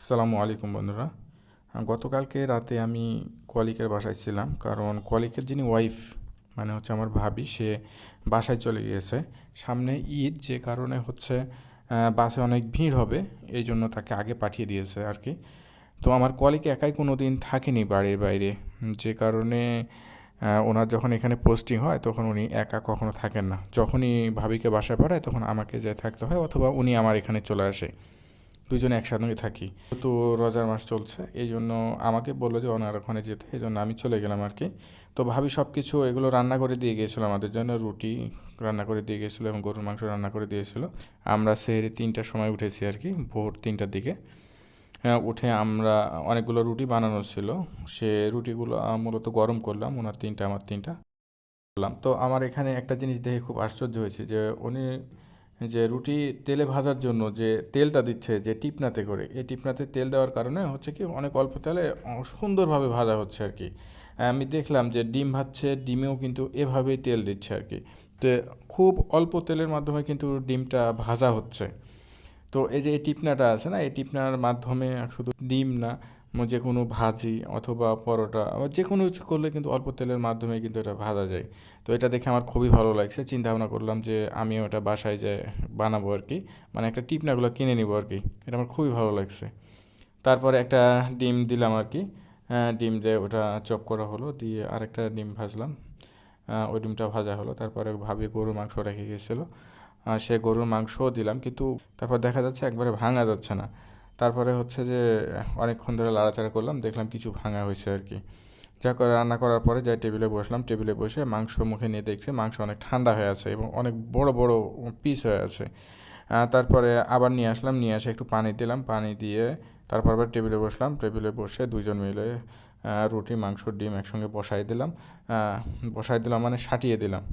আসসালামু আলাইকুম বন্ধুরা। গতকালকে রাতে আমি কলিকের বাসায় ছিলাম, কারণ কলিকের যিনি ওয়াইফ মানে হচ্ছে আমার ভাবি, সে বাসায় চলে গিয়েছে। সামনে ঈদ, যে কারণে হচ্ছে বাসে অনেক ভিড় হবে, এই জন্য তাকে আগে পাঠিয়ে দিয়েছে আর কি। তো আমার কলিগ একাই কোনো দিন থাকেনি বাড়ির বাইরে, যে কারণে ওনার যখন এখানে পোস্টিং হয় তখন উনি একা কখনো থাকেন না। যখনই ভাবিকে বাসায় পাঠায় তখন আমাকে যেয়ে থাকতে হয়, অথবা উনি আমার এখানে চলে আসে, দুজনে একসাথে থাকি। তো রোজার মাস চলছে, এই জন্য আমাকে বললো যে ওনার ওখানে যেতে, এই জন্য আমি চলে গেলাম আর কি। তো ভাবি সব কিছু এগুলো রান্না করে দিয়ে গিয়েছিলো আমাদের জন্য, রুটি রান্না করে দিয়ে গিয়েছিলো এবং গরুর মাংস রান্না করে দিয়েছিলো। আমরা সেহরি 3টার সময় উঠেছি আর কি, ভোর 3টার দিকে। হ্যাঁ, উঠে আমরা অনেকগুলো রুটি বানানো ছিল, সে রুটিগুলো মূলত গরম করলাম, ওনার 3টা আমার 3টা করলাম। তো আমার এখানে একটা জিনিস দেখে খুব আশ্চর্য হয়েছে যে উনি যে রুটি তেলে ভাজার জন্য যে তেলটা দিচ্ছে, যে টিপনাতে করে, এই টিপনাতে তেল দেওয়ার কারণে হচ্ছে কি অনেক অল্প তেলে সুন্দরভাবে ভাজা হচ্ছে আর কি। আমি দেখলাম যে ডিম ভাজছে, ডিমেও কিন্তু এভাবেই তেল দিচ্ছে আর কি। তো খুব অল্প তেলের মাধ্যমে কিন্তু ডিমটা ভাজা হচ্ছে। তো এই যে এই টিপনাটা আছে না, এই টিপনার মাধ্যমে শুধু ডিম না, যে কোনো ভাজি অথবা পরোটা আবার যে কোনো কিছু করলে কিন্তু অল্প তেলের মাধ্যমে কিন্তু এটা ভাজা যায়। তো এটা দেখে আমার খুবই ভালো লাগছে, চিন্তা ভাবনা করলাম যে আমিও এটা বাসায় যে বানাবো আর কি, মানে একটা টিপনাগুলো কিনে নিবো আর কি। এটা আমার খুবই ভালো লাগছে। তারপরে একটা ডিম দিলাম আর কি। ডিম দিয়ে ওটা চপ করা হলো, দিয়ে আরেকটা ডিম ভাজলাম। ওই ডিমটা ভাজা হলো। তারপরে ভাবি গরুর মাংস রেখে গিয়েছিলো, সে গরুর মাংসও দিলাম, কিন্তু তারপর দেখা যাচ্ছে একবারে ভাঙা যাচ্ছে না। তারপরে হচ্ছে যে অনেকক্ষণ ধরে লাড়াচাড়া করলাম, দেখলাম কিছু ভাঙা হয়েছে আর কি। যা করে রান্না করার পরে যাই টেবিলে বসলাম, টেবিলে বসে মাংস মুখে নিয়ে দেখছি মাংস অনেক ঠান্ডা হয়ে আছে এবং অনেক বড় বড় পিস হয়ে আছে। তারপরে আবার নিয়ে আসলাম, নিয়ে এসে একটু পানি দিলাম, পানি দিয়ে তারপর আবার টেবিলে বসলাম, টেবিলে বসে দুইজন মিলে রুটি মাংস ডিম একসঙ্গে বসাই দিলাম, মানে সাটিয়ে দিলাম।